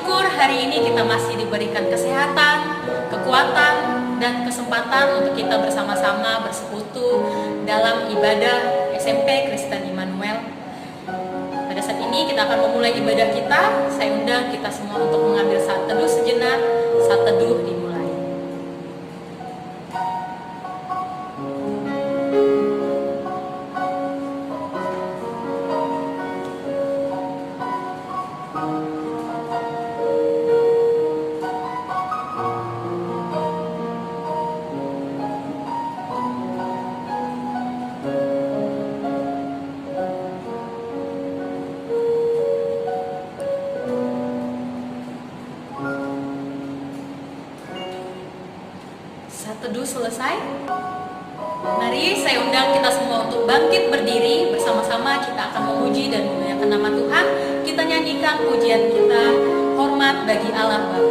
syukur hari ini kita masih diberikan kesehatan, kekuatan, dan kesempatan untuk kita bersama-sama bersekutu dalam ibadah SMP Kristen Immanuel. Pada saat ini kita akan memulai ibadah kita. Saya undang kita semua untuk mengambil saat teduh sejenak. Saat teduh dimulai. Teduh selesai. Mari saya undang kita semua untuk bangkit berdiri. Bersama-sama kita akan memuji dan memuliakan nama Tuhan. Kita nyanyikan pujian kita, hormat bagi Allah Bapa.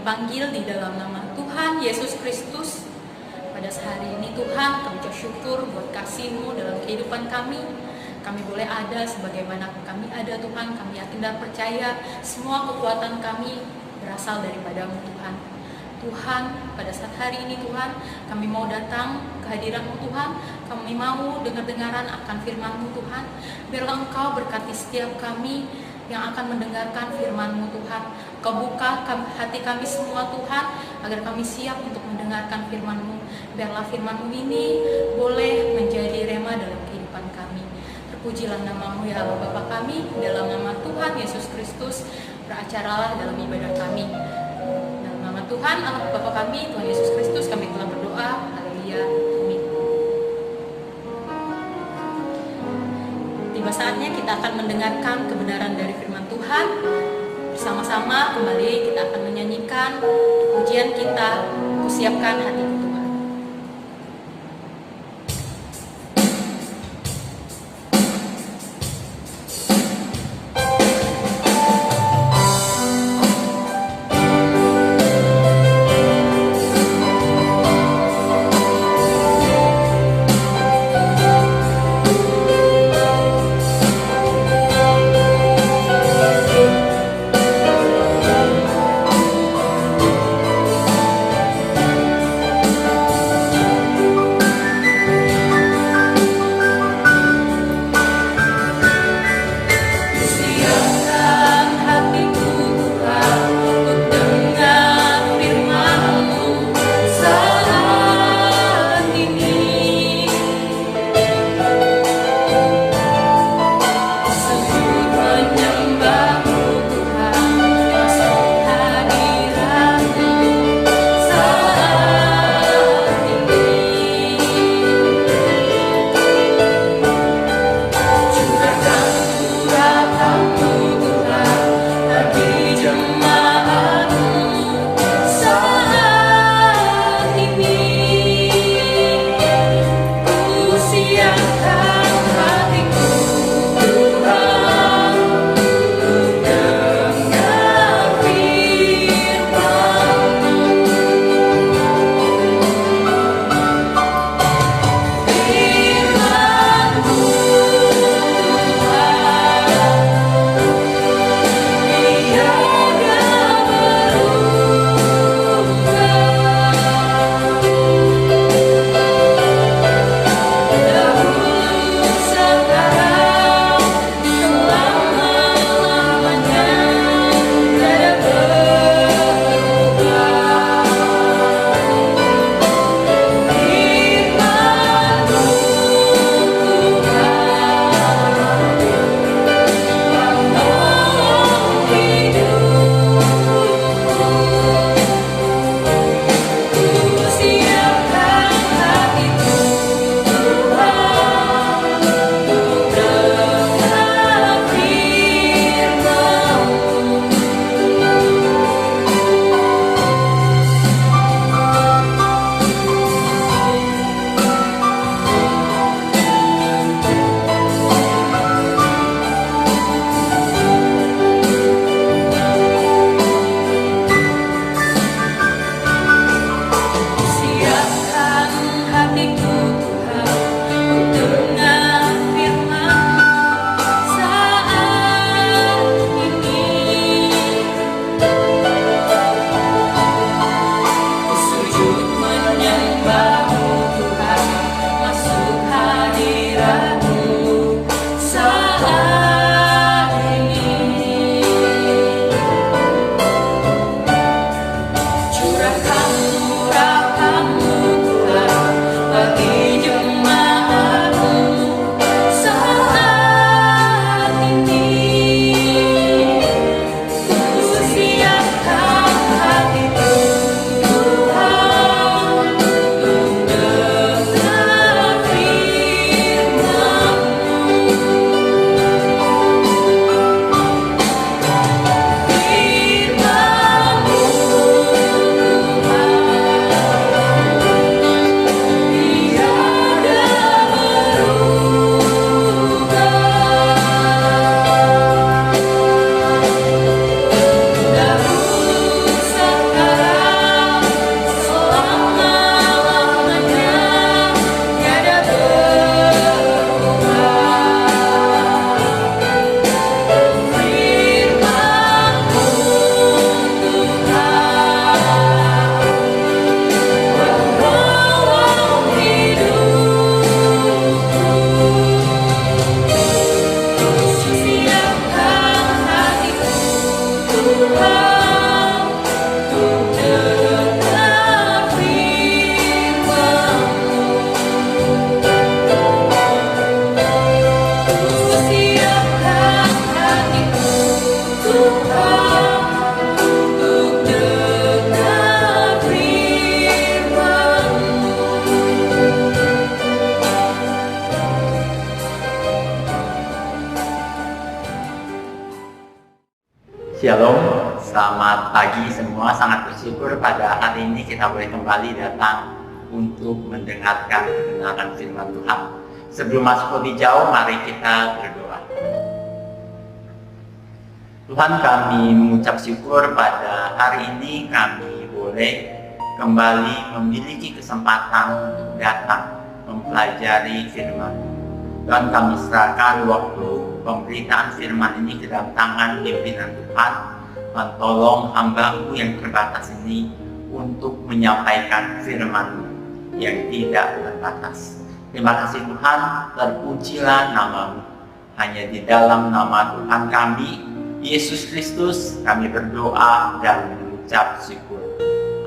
Panggil di dalam nama Tuhan Yesus Kristus. Pada hari ini Tuhan, kami ucap syukur buat kasih-Mu dalam kehidupan kami. Kami boleh ada sebagaimana kami ada Tuhan. Kami yakin dan percaya semua kekuatan kami berasal daripada-Mu Tuhan. Tuhan, pada saat hari ini Tuhan, kami mau datang ke hadirat-Mu Tuhan. Kami mau dengar-dengaran akan firman-Mu Tuhan. Biarlah Engkau berkati setiap kami yang akan mendengarkan firman-Mu Tuhan. Kau buka hati kami semua Tuhan, agar kami siap untuk mendengarkan firman-Mu. Biarlah firman-Mu ini boleh menjadi rema dalam kehidupan kami. Terpujilah nama-Mu ya Allah Bapa kami, dalam nama Tuhan Yesus Kristus, beracaralah dalam ibadah kami. Dalam nama Tuhan Allah Bapa kami, Tuhan Yesus Kristus, kami telah berdoa. Haleluya. Amin. Tiba saatnya kita akan mendengarkan kebenaran dari firman Tuhan. Bersama-sama kembali kita akan menyanyikan pujian kita, Kusiapkan Hatiku Tuhan. Ku Shalom, selamat pagi semua. Sangat bersyukur pada hari ini kita boleh kembali datang untuk mendengarkan kebenaran firman Tuhan. Sebelum masuk lebih jauh, mari kita berdoa. Tuhan, kami mengucap syukur pada hari ini kami boleh kembali memiliki kesempatan untuk datang mempelajari firman. Dan kami serahkan waktu pemberitaan firman ini ke dalam tangan pimpinan Tuhan. Dan tolong hamba-Mu yang terbatas ini untuk menyampaikan firman yang tidak terbatas. Terima kasih Tuhan, terpujilah nama-Mu. Hanya di dalam nama Tuhan kami, Yesus Kristus, kami berdoa dan mengucap syukur.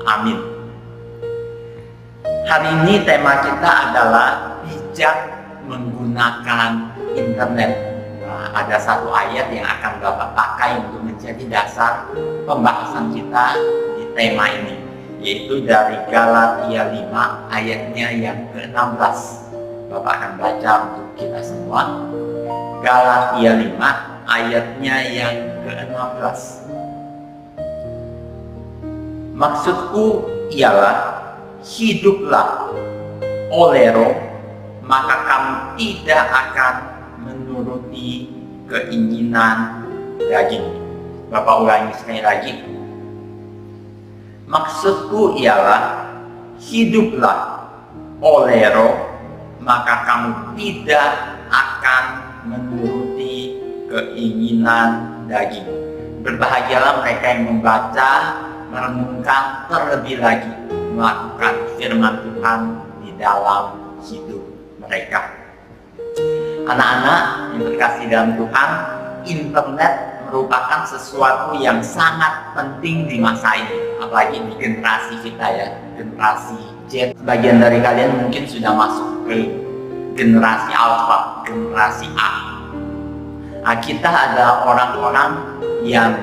Amin. Hari ini tema kita adalah bijak menggunakan internet. Nah, ada satu ayat yang akan Bapak pakai untuk menjadi dasar pembahasan kita di tema ini, yaitu dari Galatia 5 ayatnya yang ke-16. Bapak akan baca untuk kita semua. Galatia 5 ayatnya yang ke-16. Maksudku ialah, hiduplah oleh Roh, maka kamu tidak akan menuruti keinginan daging. Bapak ulangi sekali lagi. Maksudku ialah, hiduplah oleh Roh, maka kamu tidak akan menuruti keinginan daging. Berbahagialah mereka yang membaca, merenungkan terlebih lagi, melakukan firman Tuhan di dalam hidup mereka. Anak-anak yang terkasih dalam Tuhan, internet merupakan sesuatu yang sangat penting di masa ini, apalagi di generasi kita ya, generasi Z. Sebagian dari kalian mungkin sudah masuk ke generasi Alpha, generasi A. Nah, kita ada orang-orang yang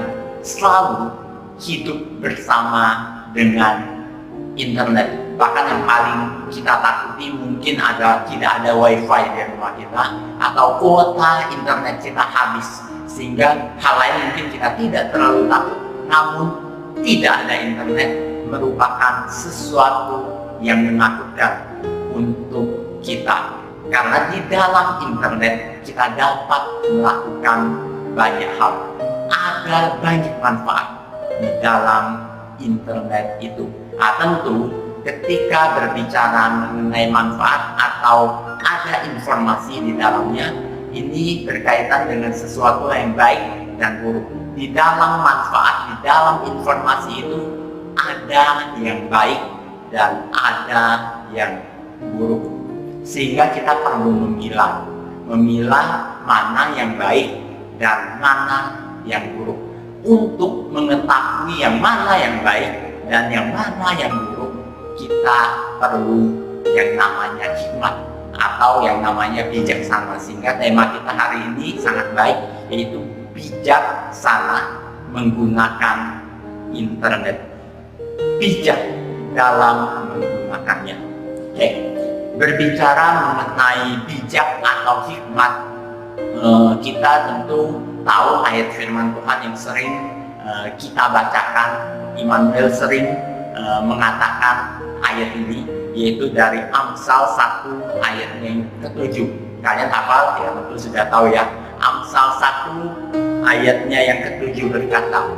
selalu hidup bersama dengan internet. Bahkan yang paling kita takuti mungkin tidak ada wifi di rumah kita, atau kuota internet kita habis, sehingga hal lain mungkin kita tidak terlalu takut. Namun tidak ada internet merupakan sesuatu yang menakutkan untuk kita, karena di dalam internet kita dapat melakukan banyak hal. Ada banyak manfaat di dalam internet itu. Nah, tentu ketika berbicara mengenai manfaat atau ada informasi di dalamnya, ini berkaitan dengan sesuatu yang baik dan buruk. Di dalam manfaat, di dalam informasi itu ada yang baik dan ada yang buruk. Sehingga kita perlu memilah mana yang baik dan mana yang buruk. Untuk mengetahui yang mana yang baik dan yang mana yang buruk, kita perlu yang namanya hikmat atau yang namanya bijaksana. Sehingga tema kita hari ini sangat baik, yaitu bijaksana menggunakan internet. Bijak dalam menggunakannya. Oke. Berbicara mengenai bijak atau hikmat, kita tentu tahu ayat firman Tuhan yang sering kita bacakan. Immanuel sering mengatakan ayat ini, yaitu dari Amsal 1 ayat yang ke-7. Kalian hafal? Ya, tentu sudah tahu ya. Amsal 1 ayatnya yang ke-7 berkata,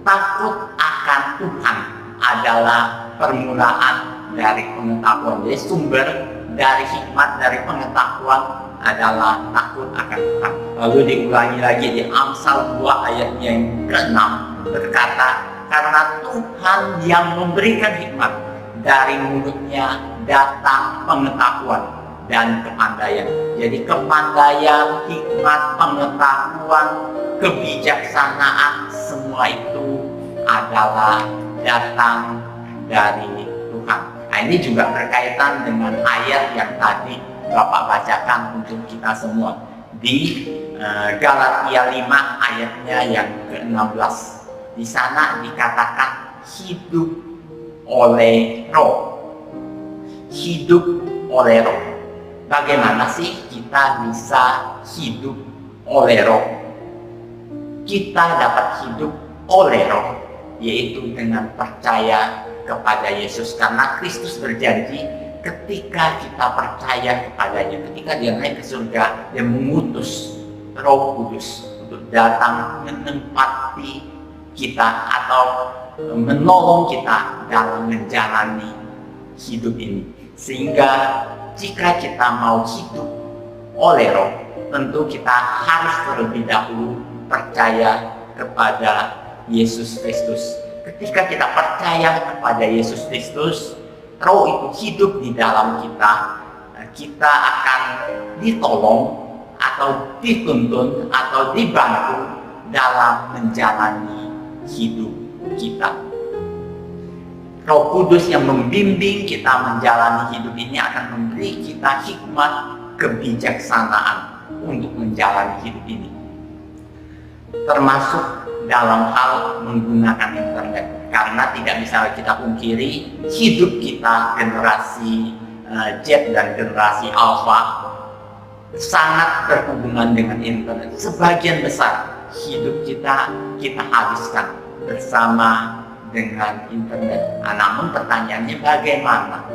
takut akan Tuhan adalah permulaan dari pengetahuan. Jadi sumber dari hikmat, dari pengetahuan adalah takut akan Tuhan. Lalu diulangi lagi di Amsal 2 ayatnya yang ke-6 berkata, karena Tuhan yang memberikan hikmat, dari mulutnya datang pengetahuan dan kepandaian. Jadi kepandaian, hikmat, pengetahuan, kebijaksanaan, semua itu adalah datang dari Tuhan. Nah, ini juga berkaitan dengan ayat yang tadi Bapak bacakan untuk kita semua di Galatia 5 ayatnya yang ke-16. Di sana dikatakan hidup oleh Roh. Hidup oleh Roh. Bagaimana sih kita bisa hidup oleh Roh? kita dapat hidup oleh Roh, yaitu dengan percaya kepada Yesus. Karena Kristus berjanji ketika kita percaya kepadanya, ketika dia naik ke surga, dia mengutus Roh Kudus untuk datang menempati kita atau menolong kita dalam menjalani hidup ini. Sehingga jika kita mau hidup oleh Roh, tentu kita harus terlebih dahulu percaya kepada Yesus Kristus. Ketika kita percaya kepada Yesus Kristus, Roh itu hidup di dalam kita, kita akan ditolong atau dituntun atau dibantu dalam menjalani hidup kita. Roh Kudus yang membimbing kita menjalani hidup ini akan memberi kita hikmat kebijaksanaan untuk menjalani hidup ini, termasuk dalam hal menggunakan internet. Karena tidak bisa kita pungkiri, hidup kita generasi Z dan generasi Alpha sangat berhubungan dengan internet. Sebagian besar hidup kita habiskan bersama dengan internet. Namun pertanyaannya, bagaimana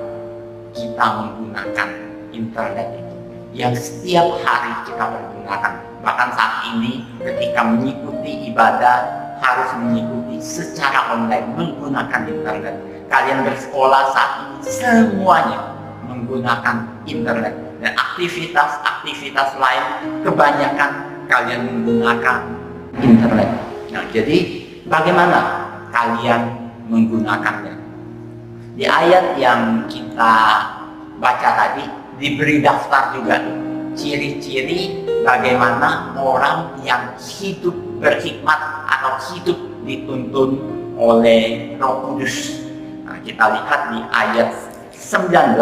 kita menggunakan internet itu yang setiap hari kita pergunakan? Bahkan saat ini ketika mengikuti ibadah harus mengikuti secara online menggunakan internet. Kalian bersekolah saat ini semuanya menggunakan internet, dan aktivitas lain kebanyakan kalian menggunakan internet. Nah, jadi bagaimana kalian menggunakannya? Di ayat yang kita baca tadi diberi daftar juga ciri-ciri bagaimana orang yang hidup berhikmat atau hidup dituntun oleh Roh Kudus. Nah, kita lihat di ayat 19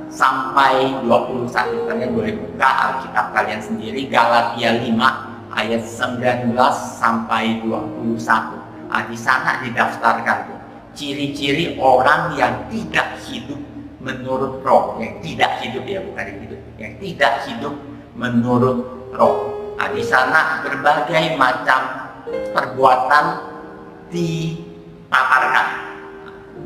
sampai 21. Kalian boleh buka Alkitab kalian sendiri, Galatia 5 ayat 19 sampai 21. Nah, di sana didaftarkan tuh ciri-ciri orang yang tidak hidup menurut Roh, yang tidak hidup yang tidak hidup menurut Roh. Nah, di sana berbagai macam perbuatan dipaparkan,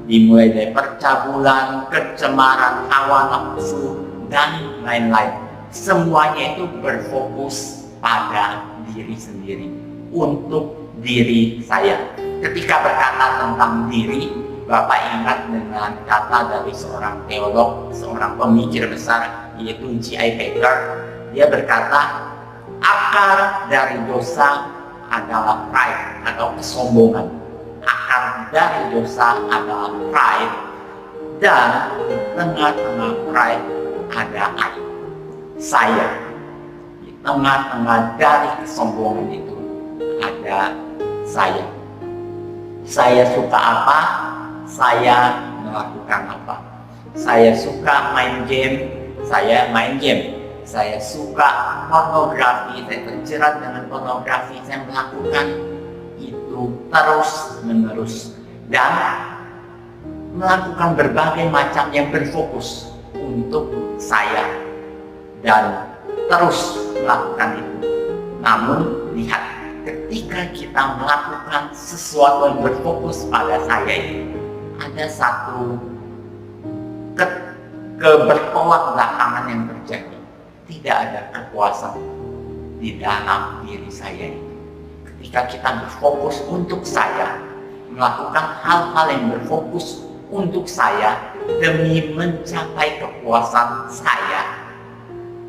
dimulai dari percabulan, kecemaran, hawa nafsu, dan lain-lain. Semuanya itu berfokus pada diri sendiri, untuk diri saya. Ketika berkata tentang diri, Bapak ingat dengan kata dari seorang teolog, seorang pemikir besar, yaitu J.I. Packer. Dia berkata, akar dari dosa adalah pride atau kesombongan. Akar dari dosa adalah pride, dan di tengah-tengah pride ada I, saya. Di tengah-tengah dari kesombongan itu ada saya. Saya suka apa? Saya melakukan apa? Saya suka main game, saya main game. Saya suka pornografi, saya terjerat dengan pornografi, saya melakukan itu terus-menerus. Dan melakukan berbagai macam yang berfokus untuk saya, dan terus melakukan itu. Namun lihat, ketika kita melakukan sesuatu yang berfokus pada saya itu, ada satu kebertolak belakangan yang terjadi. Tidak ada kepuasan di dalam diri saya ini. Ketika kita berfokus untuk saya, melakukan hal-hal yang berfokus untuk saya demi mencapai kepuasan saya,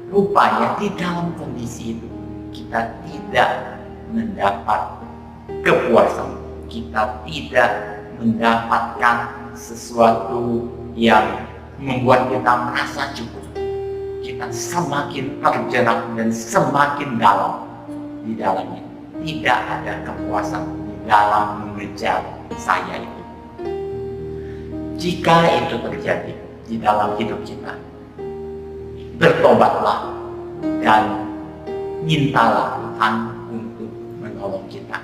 rupanya di dalam kondisi itu kita tidak mendapat kepuasan, kita tidak mendapatkan sesuatu yang membuat kita merasa cukup. Kita semakin terjerat dan semakin dalam di dalamnya. Tidak ada kepuasan di dalam mengejar saya itu. Jika itu terjadi di dalam hidup kita, bertobatlah dan mintalah Tuhan untuk menolong kita.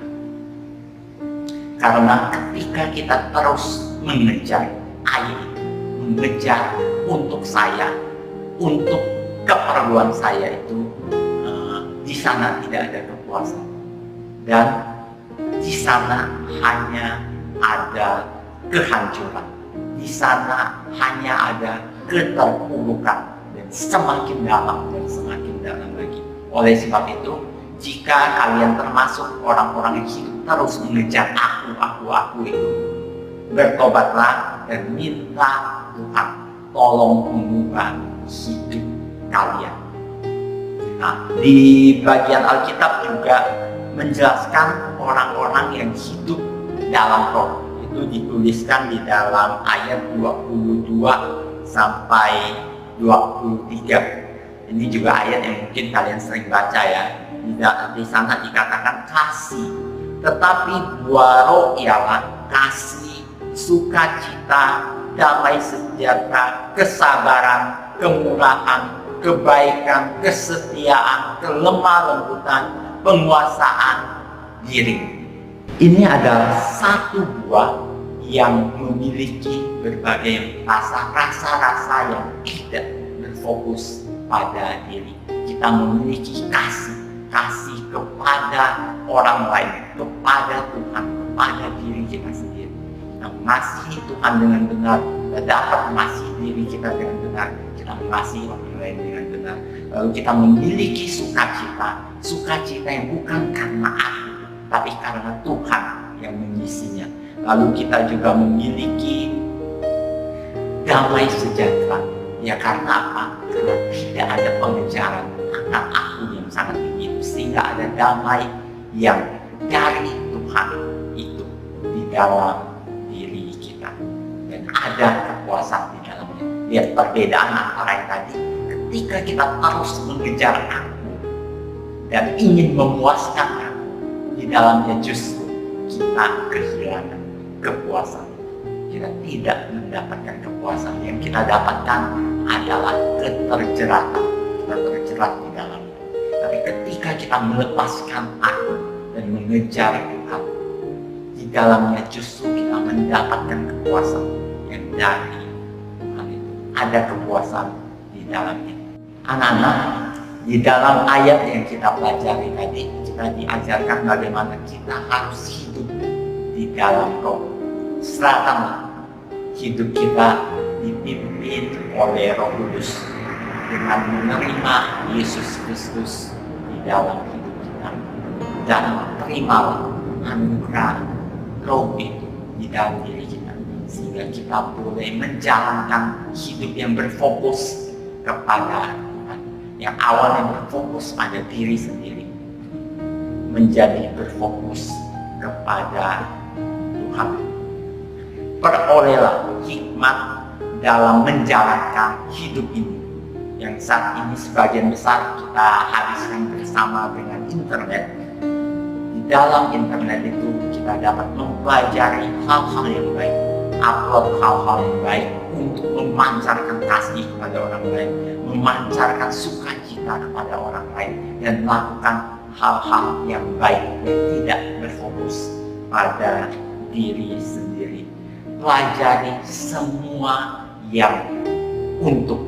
Karena ketika kita terus mengejar air, mengejar untuk saya, untuk keperluan saya itu, di sana tidak ada kepuasan. dan di sana hanya ada kehancuran. Di sana hanya ada keterpurukan dan semakin dalam lagi. Oleh sebab itu, jika kalian termasuk orang-orang yang hidup terus mengejar aku itu, bertobatlah dan minta Tuhan tolong mengubah hidup kalian. Nah, di bagian Alkitab juga menjelaskan orang-orang yang hidup dalam roh. Itu dituliskan di dalam ayat 22 sampai 23. Ini juga ayat yang mungkin kalian sering baca ya. Di sana dikatakan kasih, tetapi buah roh ialah kasih, sukacita, damai sejahtera, kesabaran, kemurahan, kebaikan, kesetiaan, kelemah lembutan, penguasaan diri. Ini adalah satu buah yang memiliki berbagai rasa-rasa yang tidak berfokus pada diri. Kita memiliki kasih kepada orang lain, kepada Tuhan, kepada diri kita sendiri. Kita mengasihi Tuhan dengan benar, kita dapat mengasihi diri kita dengan benar, kita mengasihi orang lain dengan benar. Lalu kita memiliki sukacita yang bukan karena aku, tapi karena Tuhan yang mengisinya. Lalu kita juga memiliki damai sejahtera. Ya karena apa? Karena tidak ada pengejaran akan aku yang sangat tinggi itu, sehingga ada damai yang dari Tuhan itu di dalam diri kita, dan ada kepuasan di dalamnya. Lihat perbedaan antara yang tadi. Ketika kita terus mengejar aku dan ingin memuaskan aku, di dalamnya justru kita kehilangan kepuasan. Kita tidak mendapatkan kepuasan. Yang kita dapatkan adalah keterjeratan. Kita terjerat di dalamnya. Tapi ketika kita melepaskan aku dan mengejar Tuhan, di dalamnya justru kita mendapatkan kepuasan yang dari Tuhan itu. Ada kepuasan di dalamnya. Anak-anak, di dalam ayat yang kita pelajari tadi, kita diajarkan bagaimana kita harus hidup di dalam roh. Serahkanlah hidup kita dipimpin oleh Roh Kudus dengan menerima Yesus Kristus di dalam hidup kita, dan terimalah anugerah Roh itu di dalam diri kita, sehingga kita boleh menjalankan hidup yang berfokus kepada Tuhan, yang awalnya berfokus pada diri sendiri menjadi berfokus kepada Tuhan. Perolehlah hikmat dalam menjalankan hidup ini, yang saat ini sebagian besar kita habiskan bersama dengan internet. Di dalam internet itu kita dapat mempelajari hal-hal yang baik, upload hal-hal yang baik untuk memancarkan kasih kepada orang lain, memancarkan sukacita kepada orang lain, dan melakukan hal-hal yang baik yang tidak berfokus pada diri sendiri. Pelajari semua yang untuk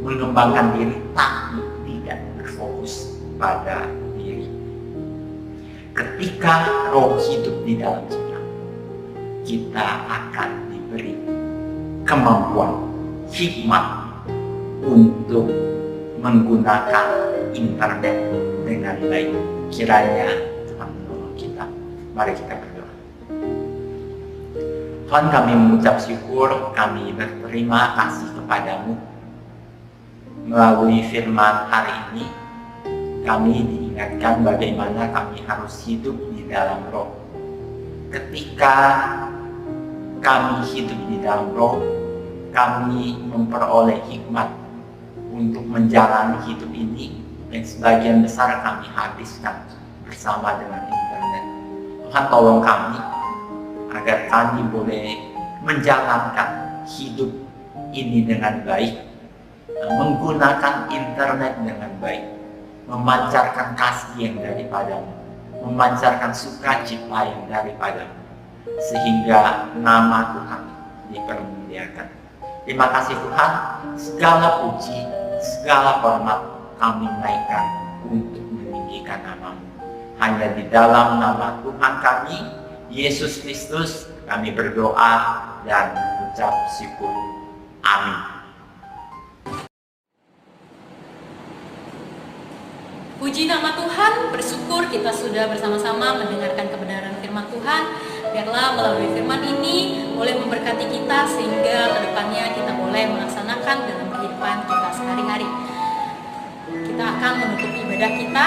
mengembangkan diri tapi tidak berfokus pada diri. Ketika roh hidup di dalam kita akan diberi kemampuan, hikmat untuk menggunakan internet dengan baik. Kiranya Tuhan menolong kita. Mari kita berdoa. Tuhan, kami mengucap syukur, kami berterima kasih kepadamu. Melalui firman hari ini, kami diingatkan bagaimana kami harus hidup di dalam roh. Ketika kami hidup di dalam roh, kami memperoleh hikmat untuk menjalani hidup ini, yang sebagian besar kami habiskan bersama dengan internet. Tuhan, tolong kami agar kami boleh menjalankan hidup ini dengan baik, menggunakan internet dengan baik, memancarkan kasih yang daripadamu, memancarkan sukacita yang daripadamu, sehingga nama Tuhan dipermuliakan. Terima kasih Tuhan, segala puji, segala hormat kami naikkan untuk meninggikan namamu. Hanya di dalam nama Tuhan kami, Yesus Kristus, kami berdoa dan ucap syukur. Amin. Puji nama Tuhan, bersyukur kita sudah bersama-sama mendengarkan kebenaran firman Tuhan. Biarlah melalui firman ini boleh memberkati kita sehingga kedepannya kita boleh melaksanakan dalam kehidupan kita sehari-hari. Kita akan menutup ibadah kita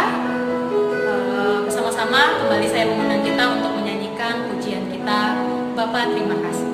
bersama-sama. Kembali saya mengundang kita untuk menyanyikan pujian kita. Bapa, terima kasih.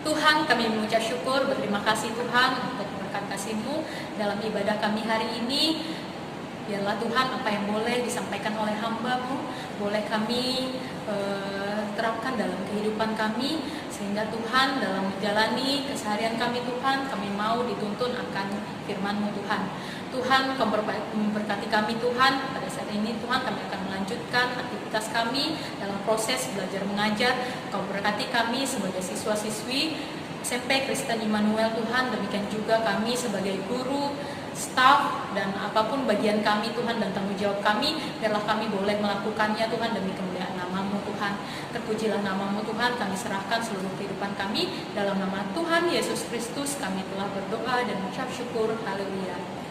Tuhan, kami mengucap syukur, berterima kasih Tuhan untuk berkat kasih-Mu dalam ibadah kami hari ini. Biarlah Tuhan apa yang boleh disampaikan oleh hamba-Mu, boleh kami terapkan dalam kehidupan kami, sehingga Tuhan dalam menjalani keseharian kami Tuhan, kami mau dituntun akan firman-Mu Tuhan. Tuhan, Kau memberkati kami Tuhan. Pada saat ini Tuhan kami akan melanjutkan aktivitas kami dalam proses belajar mengajar. Kau berkati kami sebagai siswa-siswi SMP Kristen Immanuel Tuhan. Demikian juga kami sebagai guru, staf, dan apapun bagian kami Tuhan dan tanggung jawab kami, biarlah kami boleh melakukannya Tuhan demi kemuliaan nama-Mu Tuhan. Terpujilah nama-Mu Tuhan, kami serahkan seluruh kehidupan kami dalam nama Tuhan Yesus Kristus. Kami telah berdoa dan mengucap syukur. Haleluya.